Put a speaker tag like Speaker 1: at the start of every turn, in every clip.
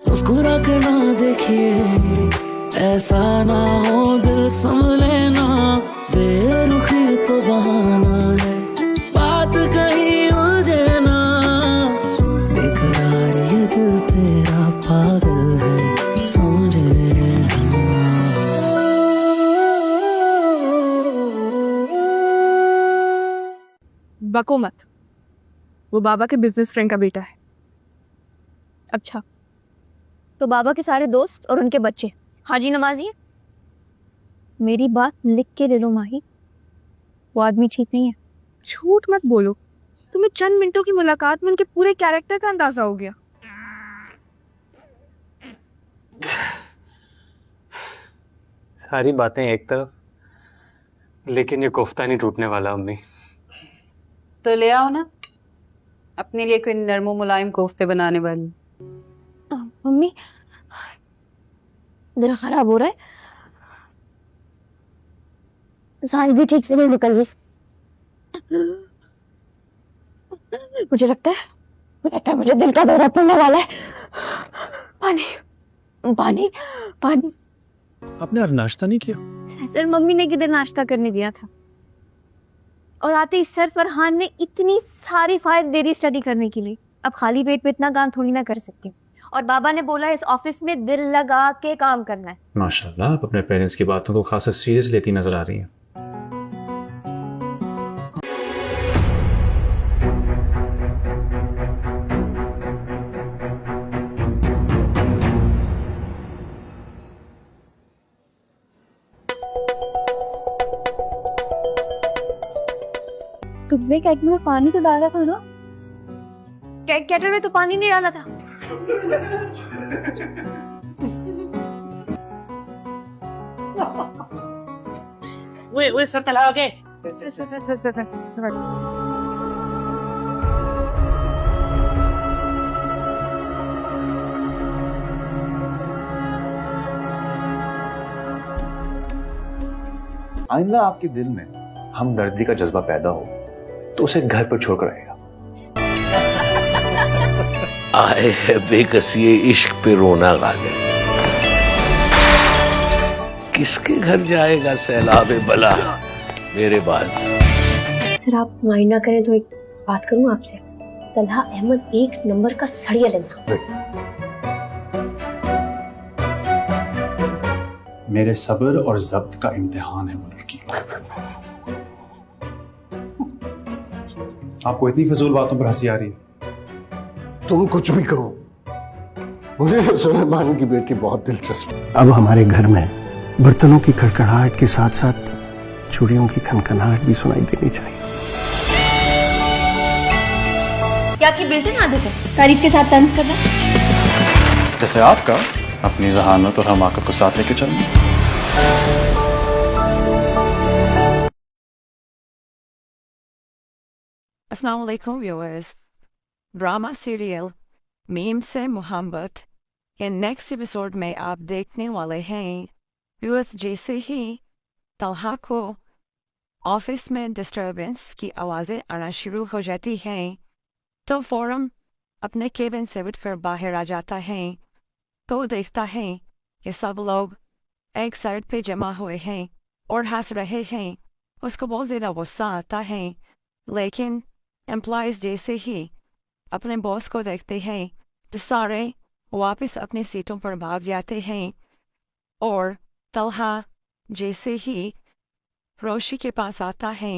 Speaker 1: मुस्कुरा के ना देखिए, ऐसा ना हो दिल संभले ना, बेरुखी तो बहाना है, बात कहीं उलझे ना, बेकरार ये दिल तेरा पागल है, समझे ना।
Speaker 2: बको मत, वो बाबा के बिजनेस फ्रेंड का बेटा है।
Speaker 3: अच्छा, तो बाबा के सारे दोस्त और उनके बच्चे हाजी नमाजी हैं? मेरी बात लिख के ले लो माही, वो आदमी ठीक नहीं है।
Speaker 2: झूठ मत बोलो, तुम्हें चंद मिनटों की मुलाकात में उनके पूरे कैरेक्टर का अंदाजा हो गया।
Speaker 4: सारी बातें एक तरफ, लेकिन ये कोफ्ता नहीं टूटने वाला अम्मी।
Speaker 5: तो ले आओ ना अपने लिए कोई नरमो मुलायम कोफ्ते बनाने वाली।
Speaker 3: मम्मी, दिल खराब हो रहा है, सांस भी ठीक से नहीं निकल रही। मुझे लगता है मुझे दिल का दौरा पड़ने वाला है। पानी पानी पानी।
Speaker 6: आपने आज नाश्ता नहीं किया?
Speaker 3: सर, मम्मी ने किधर नाश्ता करने दिया था, और आते ही सर फरहान ने इतनी सारी फाइल दे दी स्टडी करने के लिए। अब खाली पेट पे इतना काम थोड़ी ना कर सकती, और बाबा ने बोला इस ऑफिस में दिल लगा के काम करना है।
Speaker 6: माशाल्लाह, आप अपने पेरेंट्स की बातों को खासा सीरियस लेती नजर आ रही हैं।
Speaker 3: तुमने केक में पानी तो डाला था ना? केटल में तो पानी नहीं डाला था।
Speaker 7: वो सर तला आगे।
Speaker 8: आइंदा आपके दिल में हमदर्दी का जज्बा पैदा हो तो उसे घर पर छोड़कर आएगा।
Speaker 9: आए है बेकसी इश्क पे रोना गालिब, किसके घर जाएगा सैलाब बला मेरे बाद।
Speaker 3: सर, आप माइंड ना करें तो एक बात करूं आपसे। तलहा अहमद एक नंबर का सड़ियल इंसान।
Speaker 6: मेरे सब्र और जब्त का इम्तिहान है वो लड़की। आपको इतनी फजूल बातों पर हंसी आ रही है?
Speaker 10: तुम कुछ भी कहो, मुझे सुलेमान की बेटी बहुत दिलचस्प।
Speaker 11: अब हमारे घर में बर्तनों की खड़खड़ाहट के साथ साथ चूड़ियों की खनखनाहट भी सुनाई देनी चाहिए।
Speaker 3: क्या की बिल्टिन आदत है तारीफ के साथ तंज करना?
Speaker 6: जैसे आपका अपनी जहानत और हमाकत को साथ लेके चलना।
Speaker 12: अस्सलाम वालेकुम व्यूअर्स। ड्रामा सीरियल मीम से मोहब्बत के नेक्स्ट एपिसोड में आप देखने वाले हैं व्यूअर्स, जैसे ही तलहा को ऑफिस में डिस्टर्बेंस की आवाज़ें आना शुरू हो जाती हैं तो फौरन अपने केबिन से उठकर बाहर आ जाता है। तो देखता है कि सब लोग एक साइड पे जमा हुए हैं और हंस रहे हैं। उसको बहुत ज़्यादा गुस्सा आता है, लेकिन एम्प्लॉयज़ जैसे ही अपने बॉस को देखते हैं तो सारे वापस अपनी सीटों पर भाग जाते हैं। और तलहा जैसे ही रोशी के पास आता है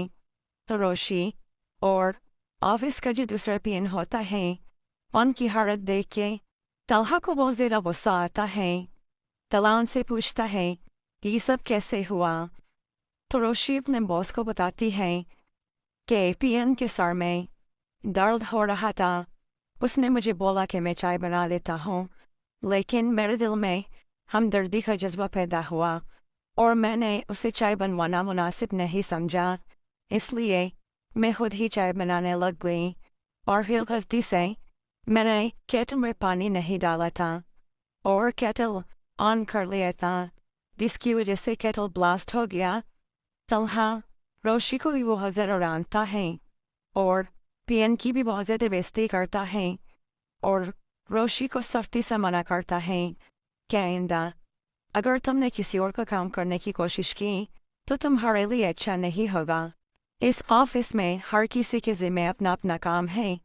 Speaker 12: तो रोशी और ऑफिस का जो दूसरा पीएन होता है उनकी हालत देख के तलहा को बहुत ज़्यादा गुस्सा आता है। तलहा उनसे पूछता है कि ये सब कैसे हुआ। तो रोशी अपने बॉस को बताती है कि पीएन के सर में दर्द हो रहा था। उसने मुझे बोला कि मैं चाय बना लेता हूँ, लेकिन मेरे दिल में हमदर्दी का जज्बा पैदा हुआ और मैंने उसे चाय बनवाना मुनासिब नहीं समझा, इसलिए मैं खुद ही चाय बनाने लग गई और फिर गलती से मैंने केटल में पानी नहीं डाला था और केटल ऑन कर लिया था, जिसकी वजह से केटल ब्लास्ट हो गया। तलहा रोशी को भी बहुत ज़्यादा जानता है और पीएन की भी बहुत ज़्यादा बेइज्जती करता है और रोशी को सख्ती से मना करता है कि आइंदा अगर तुमने किसी और का काम करने की कोशिश की तो तुम्हारे लिए अच्छा नहीं होगा। इस ऑफिस में हर किसी के ज़िम्मे अपना अपना काम है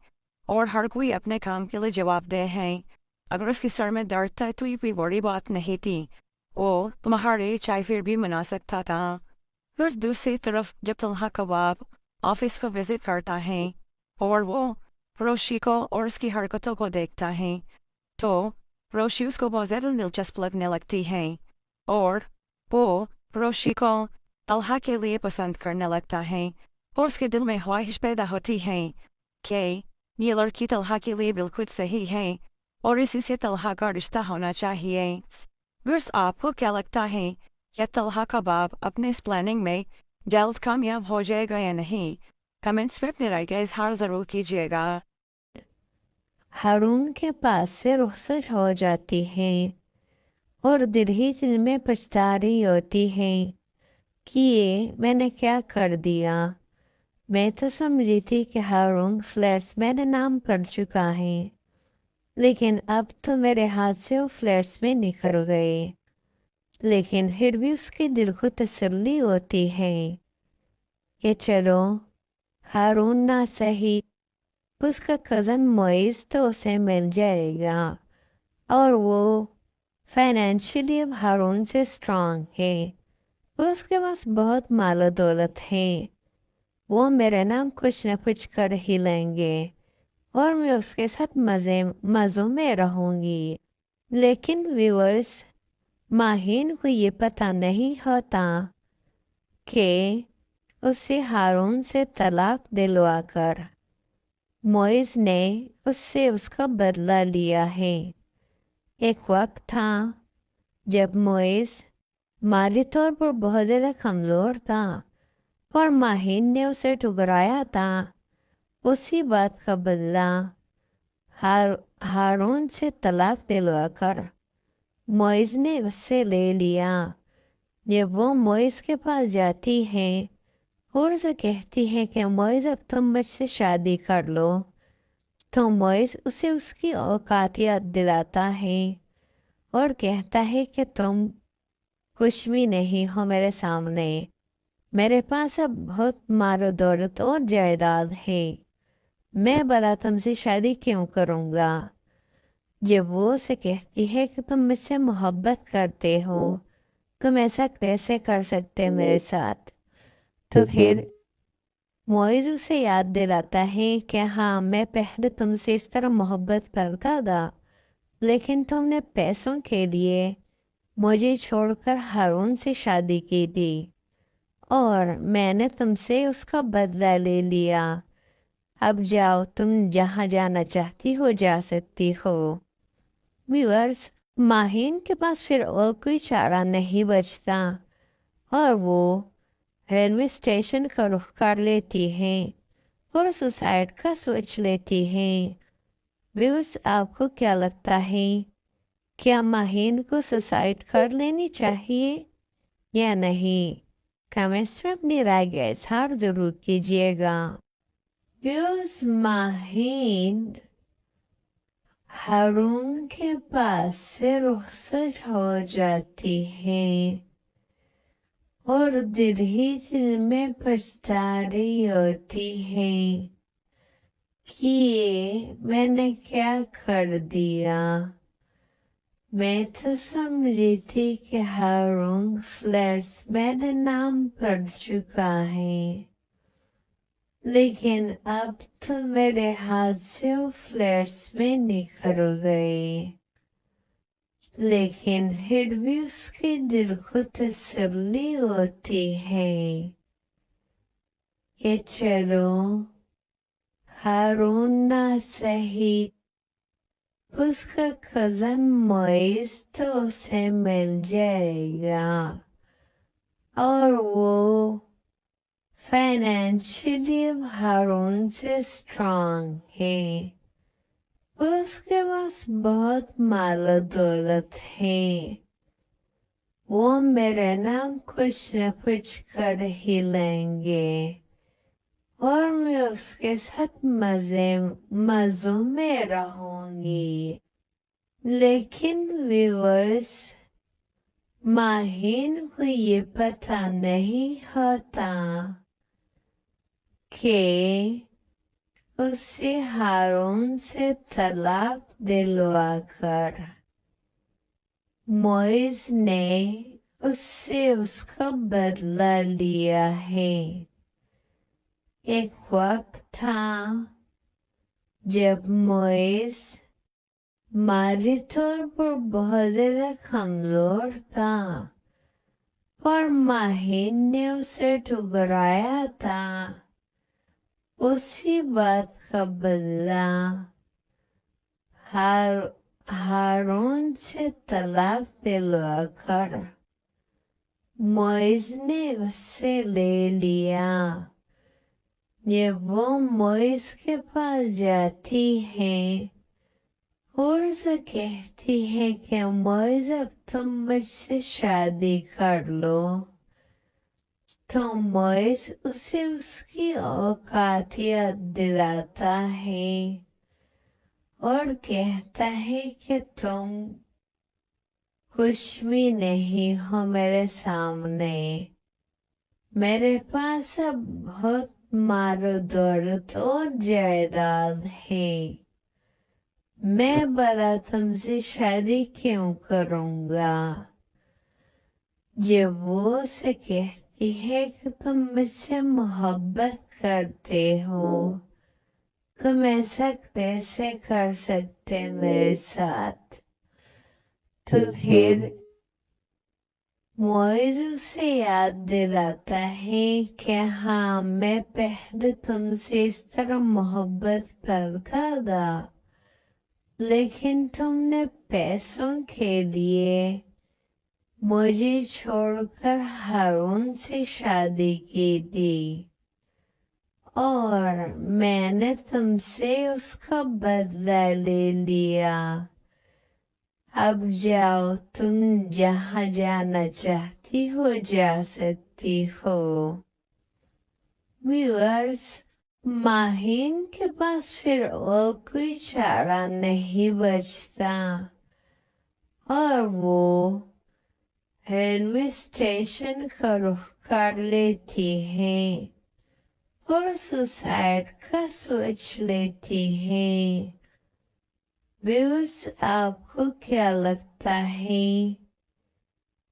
Speaker 12: और हर कोई अपने काम के लिए जवाबदेह है। अगर उसके सर में दर्द था तो ये कोई बड़ी बात नहीं थी, वो तुम्हारे चाय फिर भी मना सकता था। फिर दूसरी तरफ जब तलहा कबाब ऑफिस को विजिट करता है और वो रोशी को और उसकी हरकतों को देखता है तो रोशी उसको बहुत ज़्यादा दिलचस्प लगने लगती है और वो रोशी को तलहा के लिए पसंद करने लगता है और उसके दिल में ख्वाहिश पैदा होती है कि ये लड़की तलहा के लिए बिल्कुल सही है और इसी से तलहा का रिश्ता होना चाहिए। बस आपको क्या लगता है क्या तलहा कबाब अपने इस प्लानिंग में जल्द कामयाब हो जाएगा या नहीं? कमेंट्स में अपनी राय का इजहार ज़रूर कीजिएगा।
Speaker 13: हारून के पास से रुखसत हो जाती है और दिल ही दिल में पछता रही होती है कि ये मैंने क्या कर दिया। मैं तो समझी थी कि हारून फ्लैट्स मेरे नाम कर चुका है, लेकिन अब तो मेरे हाथ से वो फ्लैट्स में निकल गए। लेकिन फिर भी उसके दिल को तसल्ली होती है कि चलो हारून ना सही, उसका कज़न मोइज़ तो उसे मिल जाएगा और वो फाइनेंशियली अब हारून से स्ट्रांग है। उसके पास बहुत माल दौलत है, वो मेरे नाम कुछ न कुछ कर ही लेंगे और मैं उसके साथ मज़ों में रहूँगी। लेकिन व्यूअर्स, माहीन को ये पता नहीं होता कि उसे हारून से तलाक दिलवाकर मोइज़ ने उससे उसका बदला लिया है। एक वक्त था जब मोइज़ माली तौर पर बहुत ज़्यादा कमज़ोर था और माहीन ने उसे ठुकराया था। उसी बात का बदला हारून से तलाक दिलवाकर मोइज़ ने उससे ले लिया। जब वो मोइज़ के पास जाती है और उसे कहती है कि मोइज़ अब तुम मुझसे शादी कर लो, तो मोइज़ उसे उसकी औकात याद दिलाता है और कहता है कि तुम कुछ भी नहीं हो मेरे सामने, मेरे पास अब बहुत माल दौलत और जायदाद है, मैं भला तुमसे शादी क्यों करूँगा। जब वो उसे कहती है कि तुम मुझसे मोहब्बत करते हो, तुम ऐसा कैसे कर सकते मेरे साथ, तो फिर मोइज़ उसे याद दिलाता है कि हाँ, मैं पहले तुमसे इस तरह मोहब्बत करता था, लेकिन तुमने पैसों के लिए मुझे छोड़कर हारून से शादी की थी और मैंने तुमसे उसका बदला ले लिया। अब जाओ, तुम जहाँ जाना चाहती हो जा सकती हो। व्यूअर्स, माहीन के पास फिर और कोई चारा नहीं बचता और वो रेलवे स्टेशन का रुख कर लेती है और सुसाइड का सोच लेती है। व्यूअर्स, आपको क्या लगता है, क्या माहीन को सुसाइड कर लेनी चाहिए या नहीं? कमेंट्स में अपनी राय का इजहार जरूर कीजिएगा। व्यूअर्स, माहीन हारून के पास से रुखसत हो जाती है और दिल ही दिल में पछता रही होती है कि ये मैंने क्या कर दिया। मैं तो समझी थी कि हारून फ्लैट्स मेरे नाम कर चुका है, लेकिन अब तो मेरे हाथ से वो फ्लैट्स में निकल गए। लेकिन फिर भी उसके दिल को तसल्ली होती है कि चलो हारून ना सही, उसका कज़न मोइज़ तो उसे मिल जाएगा और वो फाइनेंशियली हारून से स्ट्रांग है, उसके पास बहुत माल दौलत है, वो मेरे नाम कुछ न कुछ कर ही लेंगे और मैं उसके साथ मज़ों में रहूंगी। लेकिन व्यूअर्स, माहिन को ये पता नहीं होता कि उसे हारून से तलाक दिलवाकर मोइज ने उससे उसका बदला लिया है। एक वक्त था जब मोइज माली तौर पर बहुत ज्यादा कमजोर था, पर माहिन ने उसे ठुकराया था। उसी बात का बदला हारून से तलाक दिलवाकर मोइज ने उससे ले लिया। जब वो मोइज के पास जाती है और उसे कहती है कि मोइज अब तुम मुझसे शादी कर लो, तो मोइज उसे उसकी औकात याद दिलाता है और कहता है कि तुम कुछ भी नहीं हो मेरे सामने। मेरे पास अब बहुत मारो दौलत और जायदाद है। मैं भला तुमसे शादी क्यों करूंगा? जब वो उसे कहती है कि तुम मुझसे मोहब्बत करते हो, तुम ऐसा कैसे कर सकते मेरे साथ? तो फिर मोइज उसे याद दिलाता है कि हाँ, मैं पहले तुमसे इस तरह मोहब्बत करता था, लेकिन तुमने पैसों के लिए मुझे छोड़कर हारून से शादी की थी और मैंने तुमसे उसका बदला ले लिया। अब जाओ, तुम जहाँ जाना चाहती हो जा सकती हो। व्यूअर्स, माहिन के पास फिर और कोई चारा नहीं बचता और वो रेलवे स्टेशन का रुख कर लेती है और सुसाइड का सोच लेती है। व्यूअर्स, आपको क्या लगता है?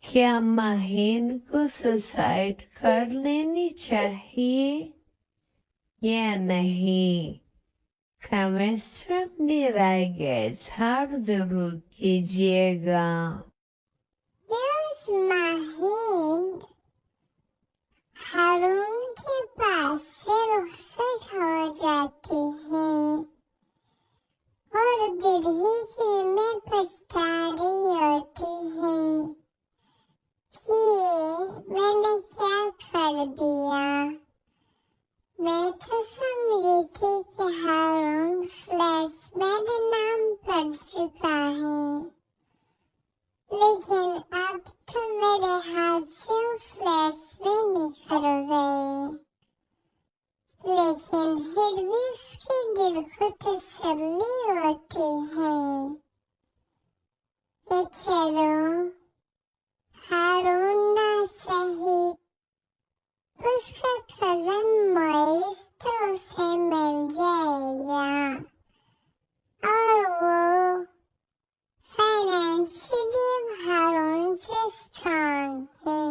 Speaker 13: क्या माहिन को सुसाइड कर लेनी चाहिए या नहीं? कमेंट्स में अपनी राय का इजहार जरूर कीजिएगा।
Speaker 14: माहिन हारून के पास से रुखसत हो जाती है और दिल ही दिल में पछता रही होती है कि मैंने क्या कर दिया। मैं तो समझी थी कि हारून फ्लैट्स मेरे नाम पड़ चुका है, लेकिन अब तो मेरे हाथ से फ्लैट्स भी निकल गए। लेकिन फिर भी उसके दिल को तसल्ली होती है कि चलो हारून ना सही, उसका कजन मोइज तो उसे मिल जाएगा और वो फाइनेंशियली हारून से स्ट्रांग है।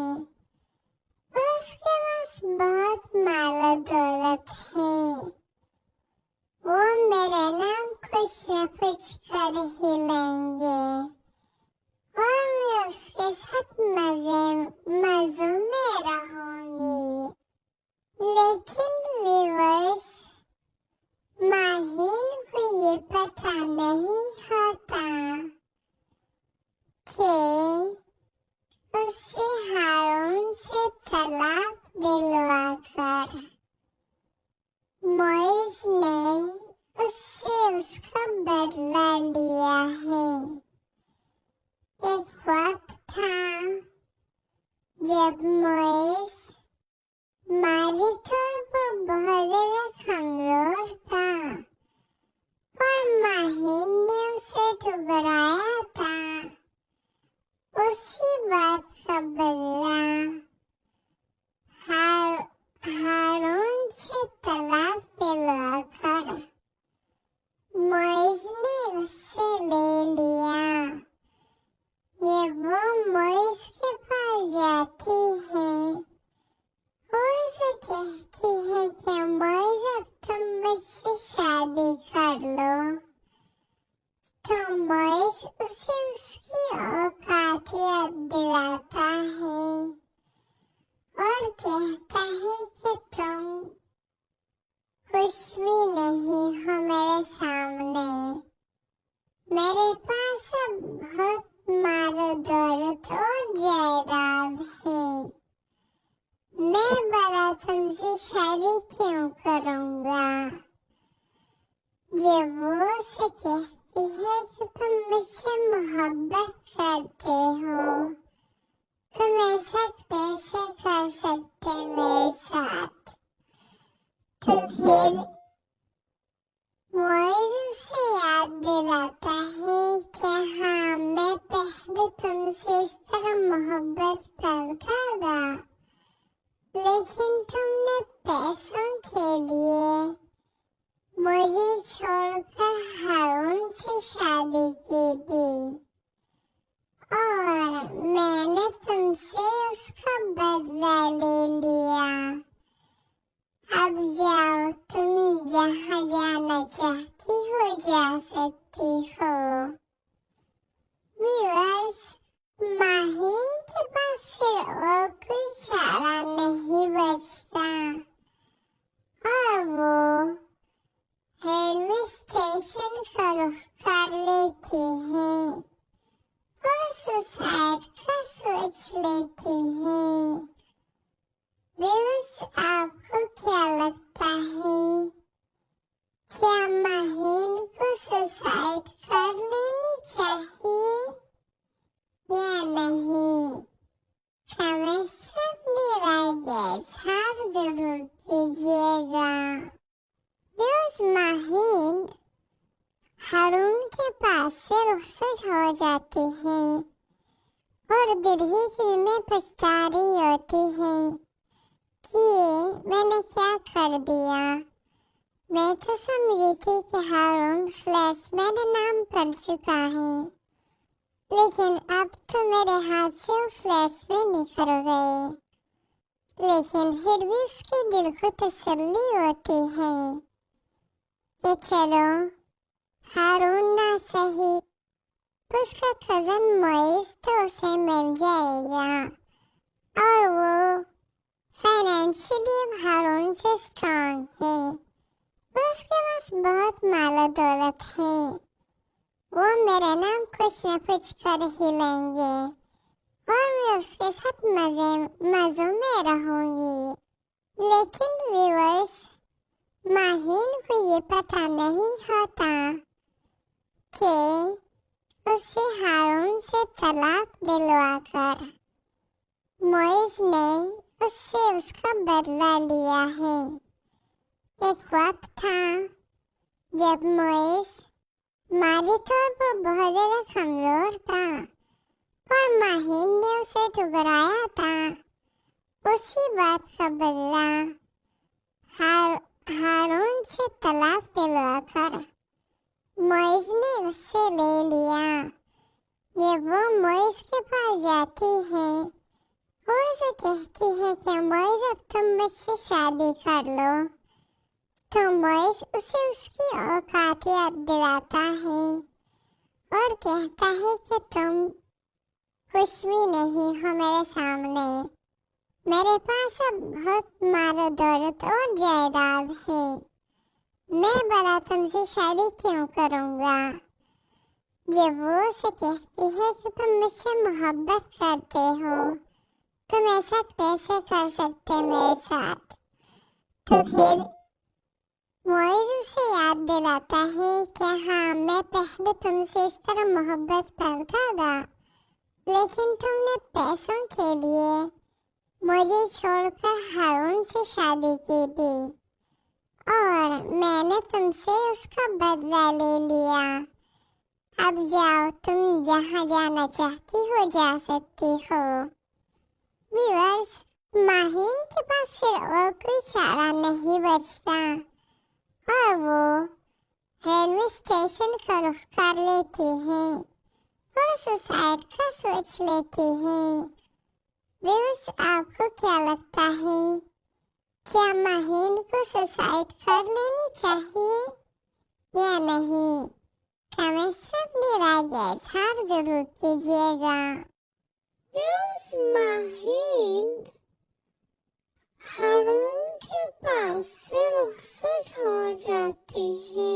Speaker 14: उसके पास बहुत माल दौलत है। वो मेरा नाम कुछ न कुछ कर ही लेंगे और मैं उसके साथ मजे में रहूंगी। लेकिन व्यूअर्स, माहिन को ये पता नहीं होता कि उसे हारून से तलाक दिलवाकर मोइज ने उससे उसका बदला लिया है। एक वक्त था जब मोइज माली तौर पर बहुत ज्यादा कमजोर था, पर माहिन ने उसे ठुकराया ये वो मोइस के पास जाती है और उसे कहती है कि मोइस अब तुम मुझसे शादी कर लो। तो मोइस उसे उसकी औकात याद दिलाता है और कहता है कि तुम कुछ भी नहीं हो मेरे सामने। मेरे पास अब बहुत मारो दौलत और जायदाद है। मैं बड़ा तुमसे शादी क्यों करूँगा? ये वो से कहती है कि तुम मुझसे मोहब्बत करते हो, तुम ऐसा कैसे कर सकते मेरे साथ? तो फिर मोइस उसे याद दिलाता है कि हाँ, मैं पहले तुमसे इस तरह मोहब्बत करता था, लेकिन तुमने पैसों के लिए मुझे छोड़कर हारून से शादी की थी और मैंने तुमसे उसका बदला ले लिया। अब जाओ, तुम जहाँ जाना चाहती हो जा सकती हो। व्यूअर्स, माहीन के पास फिर और कोई चारा नहीं बचता और वो रेलवे स्टेशन का रुख कर लेती है और सुसाइड का सोच लेती है। व्यूअर्स, आपको क्या लगता है? क्या माहीन को सुसाइड कर लेनी चाहिए या नहीं? कमेंट्स में अपनी राय का इजहार जरूर कीजिएगा। व्यूअर्स, माहीन हारून के पास से रुखसत हो जाती है और दिल ही दिल में पछता रही होती है कि मैंने क्या कर दिया। मैं तो समझी थी कि हारून फ्लैट्स मेरे नाम कर चुका है, लेकिन अब तो मेरे हाथ से वो फ्लैट्स भी निकल गए। लेकिन फिर भी उसके दिल को तसल्ली होती है कि चलो, हारून ना सही, उसका कजन मोइस तो उसे मिल जाएगा और वो फाइनेंशियली हारून से स्ट्रांग है। उसके पास बहुत मालो दौलत है, वो मेरे नाम कुछ न कुछ कर ही लेंगे और मैं उसके साथ मज़ों में रहूंगी। लेकिन व्यूअर्स, माहीन को ये पता नहीं होता कि उसे हारून से तलाक दिलवाकर मोइस ने उससे उसका बदला लिया है। एक वक्त था जब मोइस माली तौर पर बहुत ज़्यादा कमज़ोर था और माहीन ने उसे ठुकराया था। उसी बात का बदला हारून से तलाक दिलवाकर मोइस ने उससे ले लिया। ये वो मोइस के पास जाती है और उसे कहती है कि मोइस अब तुम मुझसे शादी कर लो। तो मोइस उसे उसकी औकात याद दिलाता है और कहता है कि तुम कुछ भी नहीं हो मेरे सामने। मेरे पास अब बहुत मारो दौलत और जायदाद है। मैं बड़ा तुमसे शादी क्यों करूँगा? ये वो से कहती है कि तुम मुझसे मोहब्बत करते हो, तुम ऐसा कैसे कर सकते मेरे साथ? तो फिर मोइस उसे याद दिलाता है कि हाँ, मैं पहले तुमसे इस तरह मोहब्बत करता था, लेकिन तुमने पैसों के लिए मुझे छोड़कर हारून से शादी की थी और मैंने तुमसे उसका बदला ले लिया। अब जाओ, तुम जहाँ जाना चाहती हो जा सकती हो। व्यूअर्स, माहीन के पास फिर और कोई चारा नहीं बचता और वो रेलवे स्टेशन का रुख कर लेती है और सुसाइड का सोच लेती है। व्यूअर्स, आपको क्या लगता है, क्या माहिन को सुसाइड कर लेनी चाहिए या नहीं? कमेंट्स में अपनी राय का इजहार जरूर कीजिएगा। व्यूअर्स, माहिन हारून के पास से रुखसत हो जाती है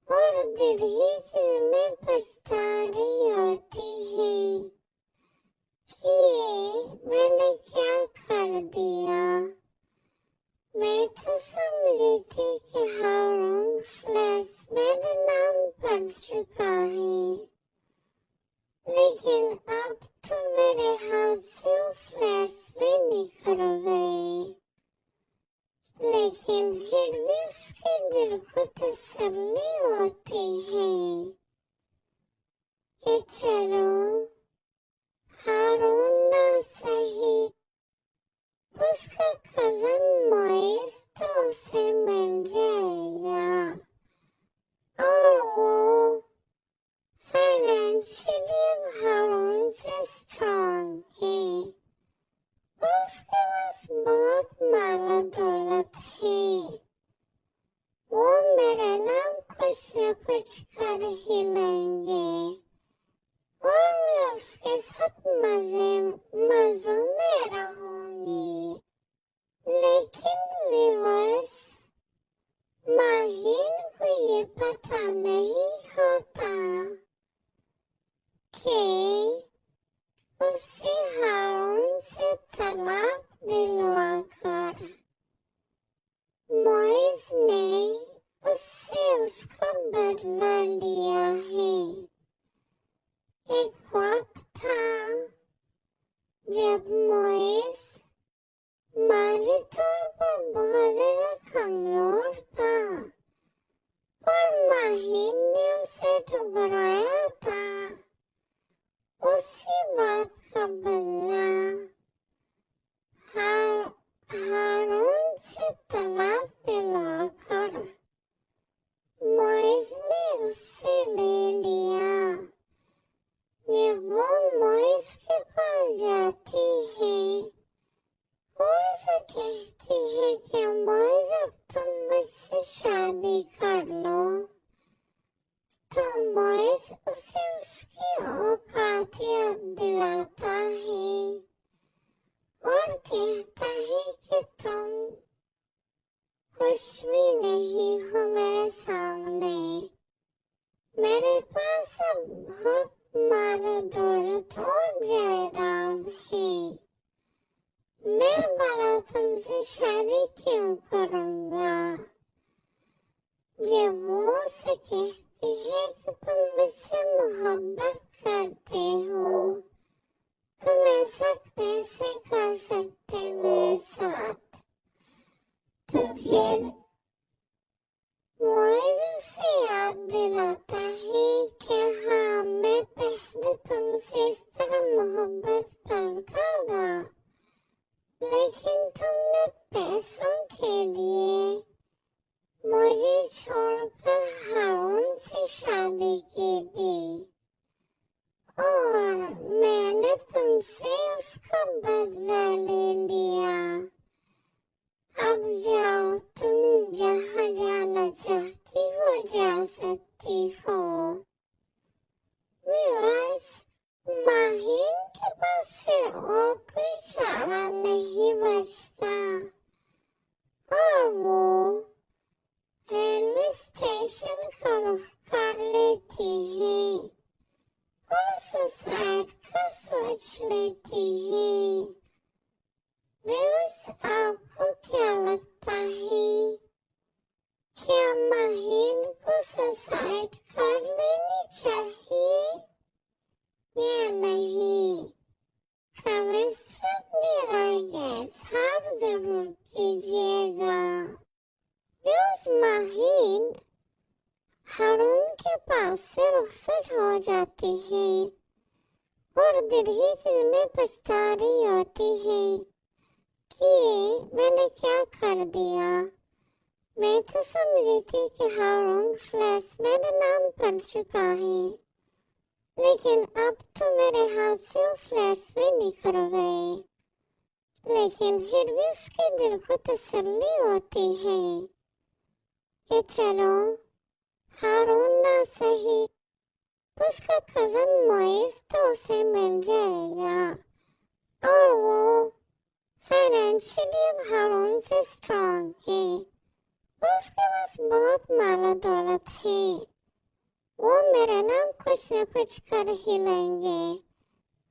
Speaker 14: और दिल ही दिल में पछता रही होती है कि ये मैंने क्या कर दिया। मैं तो समझी थी कि हारून फ्लैट्स मेरे नाम पड़ चुका है, लेकिन अब तो मेरे हाथ से वो फ्लैट्स भी निकल गए। लेकिन फिर भी उसके दिल को तसल्ली होती है कि चलो हारून ना सही, उसका कजन मोइस तो उसे मिल जाएगा और वो फाइनेंशियली हारून से स्ट्रॉन्ग है। उसके पास बहुत माला दौलत है, वो मेरे नाम कुछ न कुछ कर ही लेंगे और मैं उसके साथ मजों में रहूंगी। लेकिन व्यूअर्स, माहिन को ये पता नहीं होता कि उसे हारून से तलाक दिलवाकर मोइस ने उससे उसका बदला लिया है। एक वक्त था जब मोइस माली तौर पर बहुत ज्यादा कमजोर था और माहिन ने उसे ठुकराया था। उसी बात का बदला हारून से तलाक दिलाकर मोइस ने उससे ले लिया। ये वो मोइस के पास जाती है और उसे कहती है कि मोइस, अब तुम मुझसे शादी कर लो। तो मोइस उसे उसकी औकात याद दिलाता है और कहता है कि तुम कुछ भी नहीं हो मेरे सामने, मेरे पास अब बहुत माल दौलत और जायदाद है, मैं बड़ा तुमसे शादी क्यों करूंगा। जब वो उसे कहती है कि तुम मुझसे मोहब्बत करते हो, तुम ऐसा कैसे कर सकते मेरे साथ, तो फिर मोइस उसे याद दिलाता है कि हाँ, मैं पहले तुमसे इस तरह मोहब्बत करता था, लेकिन तुमने पैसों के लिए मुझे छोड़कर हारून से शादी की थी और मैंने तुमसे उसका बदला ले लिया। अब जाओ, तुम जहाँ जाना चाहती हो जा सकती हो। व्यूअर्स, माहिन के पास फिर और कोई चारा नहीं बचता और वो रेलवे स्टेशन का रुख कर लेती है और सुसाइड का सोच लेती है। व्यूअर्स, आपको क्या लगता है, क्या माहिन को सुसाइड कर लेनी चाहिए या नहीं? कमेंट्स में अपनी राय का इजहार जरूर कीजिएगा। व्यूअर्स, माहिन हारून के पास से रुखसत हो जाती है और दिल ही दिल में पछता रही होती है कि मैंने क्या कर दिया। मैं तो समझी थी कि हारून फ्लैट्स मेरे नाम पड़ चुका है, लेकिन अब तो मेरे हाथ से वो फ्लैट्स भी निकल गए। लेकिन फिर भी उसके दिल को तसल्ली होती है कि चलो हारून ना सही, उसका कजन मोइज तो उसे मिल जाएगा और वो फाइनेंशियली अब हारून से स्ट्रांग है। उसके पास बहुत माला दौलत है, वो मेरा नाम कुछ न कुछ कर ही लेंगे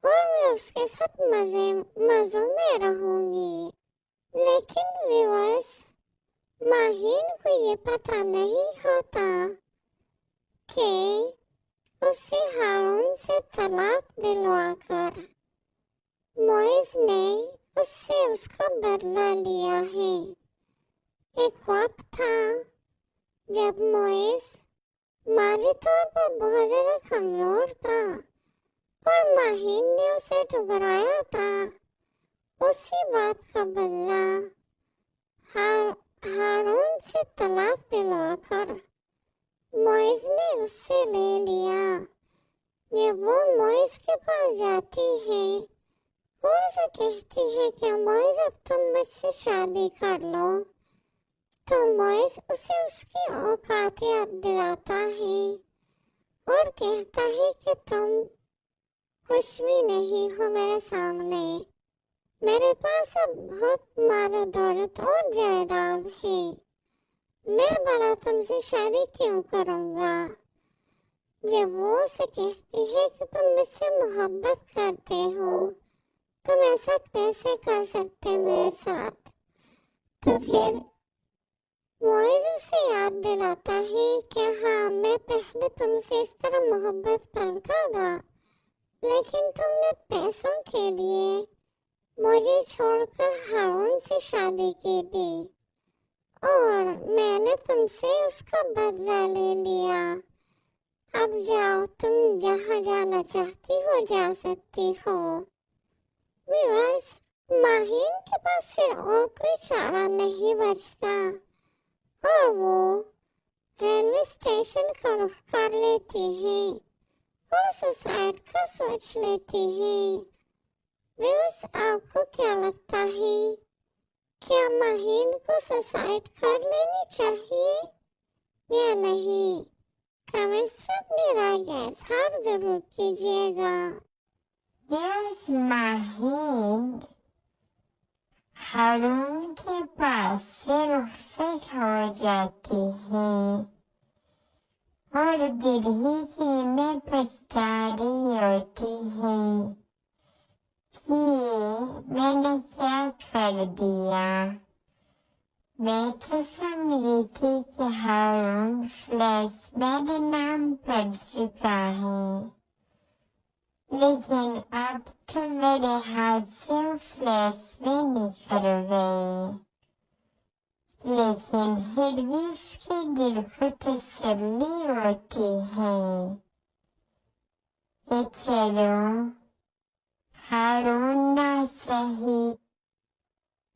Speaker 14: और मैं उसके साथ मज़ों में रहूंगी। लेकिन व्यूअर्स, माहीन को ये पता नहीं होता कि उसे हारून से तलाक दिलवाकर मोइज ने उससे उसका बदला लिया है। एक वक्त था जब मोइज माली तौर पर बहुत ज्यादा कमजोर था और माहीन ने उसे ठुकराया था। उसी बात का बदला हारून से तलाक दिलवाकर मोइज ने उससे ले लिया। ये वो मोइज के पास जाती है और उसे कहती है कि मोइज अब तुम मुझसे शादी कर लो। तो मोइज उसे उसकी औकात याद दिलाता है और कहता है कि तुम कुछ भी नहीं हो मेरे सामने, मेरे पास अब बहुत माल दौलत और जायदाद है, मैं भला तुमसे शादी क्यों करूँगा। जब वो उसे कहती है कि तुम मुझसे मोहब्बत करते हो, तुम ऐसा कैसे कर सकते मेरे साथ, तो फिर मोइज उसे याद दिलाता है कि हाँ, मैं पहले तुमसे इस तरह मोहब्बत करता था, लेकिन तुमने पैसों के लिए मुझे छोड़कर हारून से शादी की थी और मैंने तुमसे उसका बदला ले लिया। अब जाओ, तुम जहाँ जाना चाहती हो जा सकती हो। व्यूअर्स, माहीन के पास फिर और कोई चारा नहीं बचता और वो रेलवे स्टेशन का रुख कर लेती है और सुसाइड का सोच लेती है। व्यूअर्स, आपको क्या लगता है, क्या माहीन को सुसाइड कर लेनी चाहिए या नहीं? कमेंट्स में अपनी राय का इजहार जरूर कीजिएगा।
Speaker 15: यस, माहीन हारून के पास से रुखसत हो जाती है और दिल ही दिल में पछता रही होती है कि मैंने क्या कर दिया। मैं तो समझी थी कि हारून फ्लैट्स मेरे नाम पड़ चुका है, लेकिन अब तो मेरे हाथ से फ्लैट्स भी निकल गए। लेकिन फिर भी उसके दिल को तसल्ली होती है कि चलो हारून ना सही,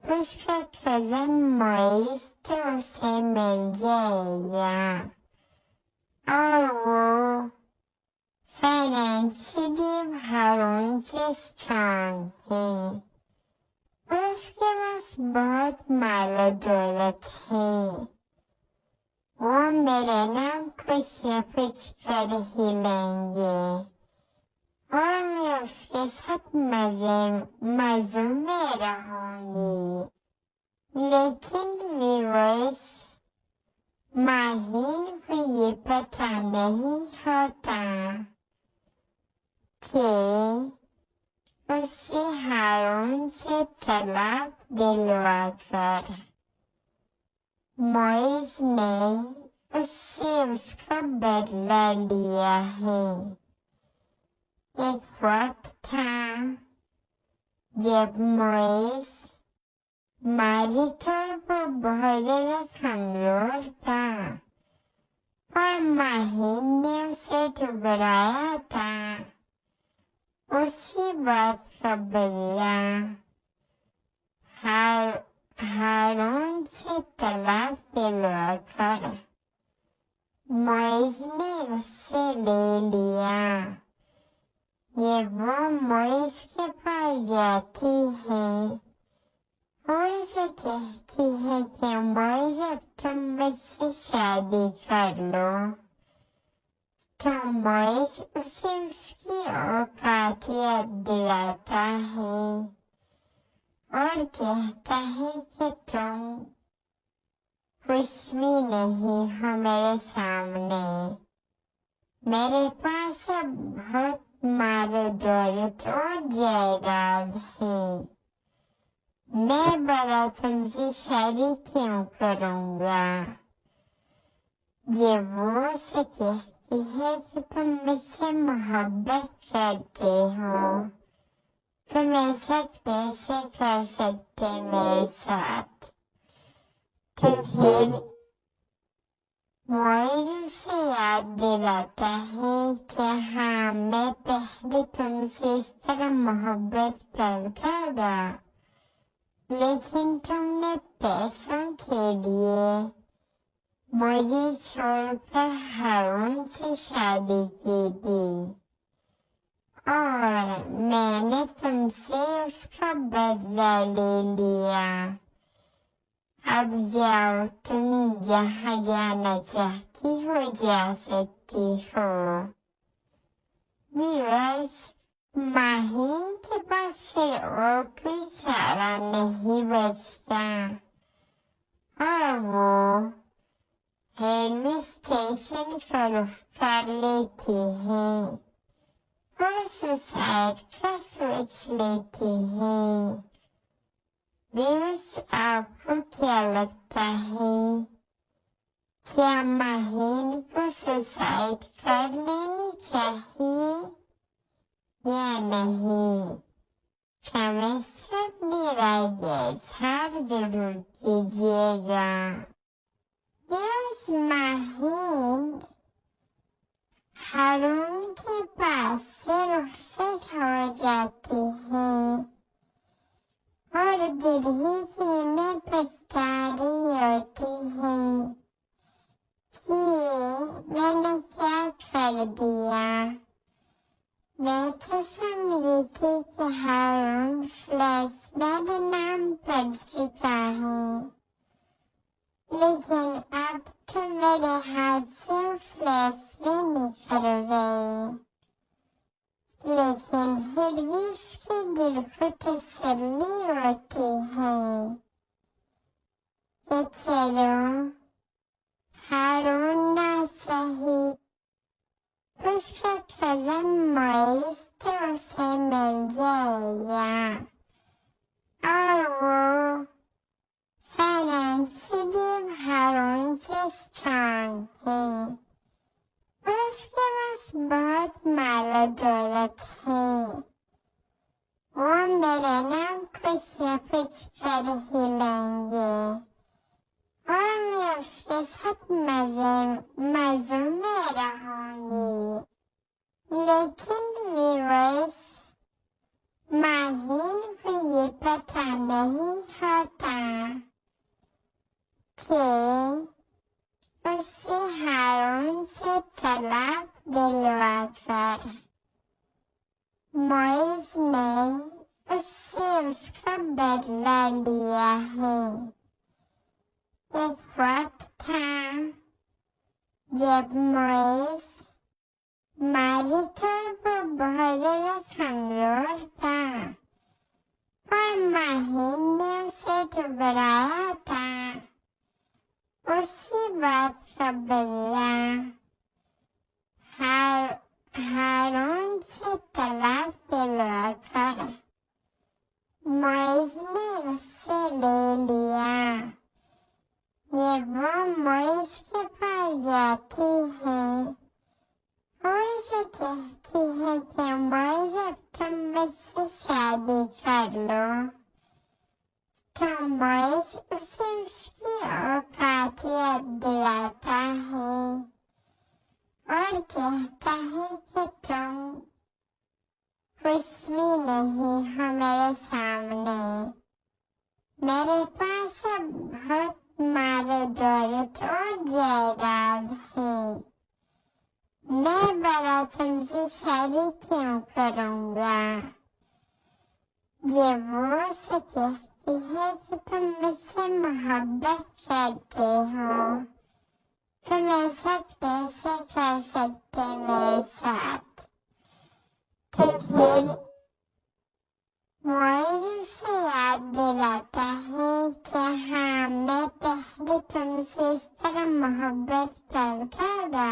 Speaker 15: उसका कजन मोइज तो उसे मिल जाएगा और वो फाइनेंशियली हारून से स्ट्रांग है। उसके पास बहुत माल दौलत है, वो मेरा नाम कुछ न कुछ कर ही लेंगे और मैं उसके साथ मज़ों में रहूंगी। लेकिन व्यूअर्स, माहीन को ये पता नहीं होता कि उसे हारून से तलाक दिलवाकर मोइज ने उससे उसका बदला लिया है। एक वक्त था जब मोइज माली तौर पर बहुत ज्यादा कमजोर था और माहीन ने उसे ठुकराया था। उसी बात का बदला हारून से तलाक दिलवाकर मोइज ने उससे ले लिया। वो मोइस के पास जाती है और उसे कहती है कि मोइस अब तुम मुझसे शादी कर लो। तो मोइस उसे उसकी औकातियत दिलाता है और कहता है कि तुम कुछ भी नहीं हो मेरे सामने। मेरे पास अब बहुत मारो दौलत और जायदाद है। मैं बड़ा तुमसे शादी क्यों करूँगा। जब वो उसे कहती है कि तुम मुझसे मोहब्बत करते हो, तुम ऐसा कैसे कर सकते मेरे साथ। तो फिर मोइस उसे याद दिलाता है कि हाँ, मैं पहले तुमसे इस तरह मोहब्बत करता था, लेकिन तुमने पैसों के लिए मुझे छोड़कर हारून से शादी की थी और मैंने तुमसे उसका बदला ले लिया। अब जाओ, तुम जहाँ जाना चाहती हो जा सकती हो। व्यूअर्स, माहीन के पास फिर और कोई चारा नहीं बचता और वो रेलवे स्टेशन को रुख कर लेती है और सुसाइड का सोच लेती है। व्यूअर्स, आपको क्या लगता है, क्या माहीन को सुसाइड कर लेनी चाहिए या नहीं? कमेंट्स में अपनी राय का इजहार जरूर कीजिएगा। व्यूअर्स, माहीन हारून के पास से रुखसत हो जाती है और दिल ही में पछता रही होती है कि मैंने क्या कर दिया। मैं तो समझी थी कि हारून फ्लैट्स मेरे नाम पड़ चुका है, लेकिन अब तो मेरे हाथ से फ्लैट्स भी निकल गए। लेकिन फिर भी उसके दिल को तसल्ली होती है कि चलो, हारून ना सही, उसका कजन मोइस तो उसे मिल जाएगा और वो फाइनेंशियली हारून से स्ट्रांग है। उसके पास बहुत माल दौलत है। वो मेरे नाम कुछ न कुछ कर ही लेंगे और मैं उसके साथ मजे में रहूंगी। लेकिन व्यूअर्स, माहीन को ये पता नहीं होता कि उससे हारून से तलाक दिलवाकर मोइस ने उससे उसका बदला लिया है। एक वक्त था जब मोइस माली तौर पर बहुत ज्यादा कमजोर था और माहीन ने उसे ठुकराया था। उसी बात का बदला हारून से तलाक दिलवाकर मोइस ने उससे ले लिया। जब वो मोइस के पास जाती है और उसे कहती है कि मोइस अब तुम मुझसे शादी कर लो, तो मोइस उसे उसकी औकातियत दिलाता है और कहता है कि तुम कुछ भी नहीं हो मेरे सामने। मेरे पास अब बहुत मारो दौलत और जायदाद है। मैं बड़ा तुमसे शादी क्यों करूँगा? जब वो उसे कहती है कि तुम मुझसे मोहब्बत करते हो, तुम ऐसा कैसे कर सकते मेरे साथ? तो फिर मोइज़ उसे याद दिलाता है कि हाँ, मैं पहले तुमसे इस तरह मोहब्बत करता था,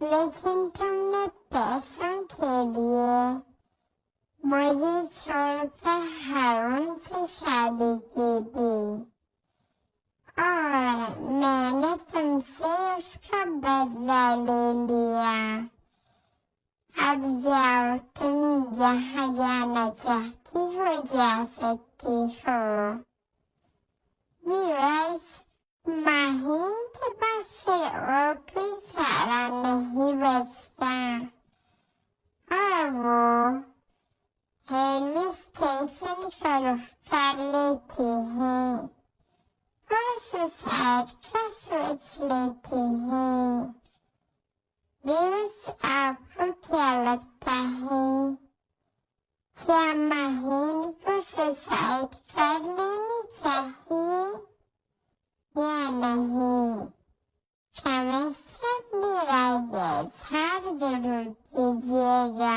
Speaker 15: लेकिन तुमने पैसों के लिए मुझे छोड़कर हारून से शादी की थी और मैंने तुमसे उसका बदला ले लिया। अब जाओ, तुम जहाँ जाना चाहती हो जा सकती हो। व्यूअर्स, माहीन के पास फिर और कोई चारा नहीं बचता और वो रेलवे स्टेशन का रुख कर लेती है और सुसाइड का सोच लेती है। व्यूअर्स, आपको क्या लगता है? क्या माहीन को सुसाइड कर लेनी चाहिए या नहीं? कमेंट्स में अपनी राय के इजहार जरूर कीजिएगा।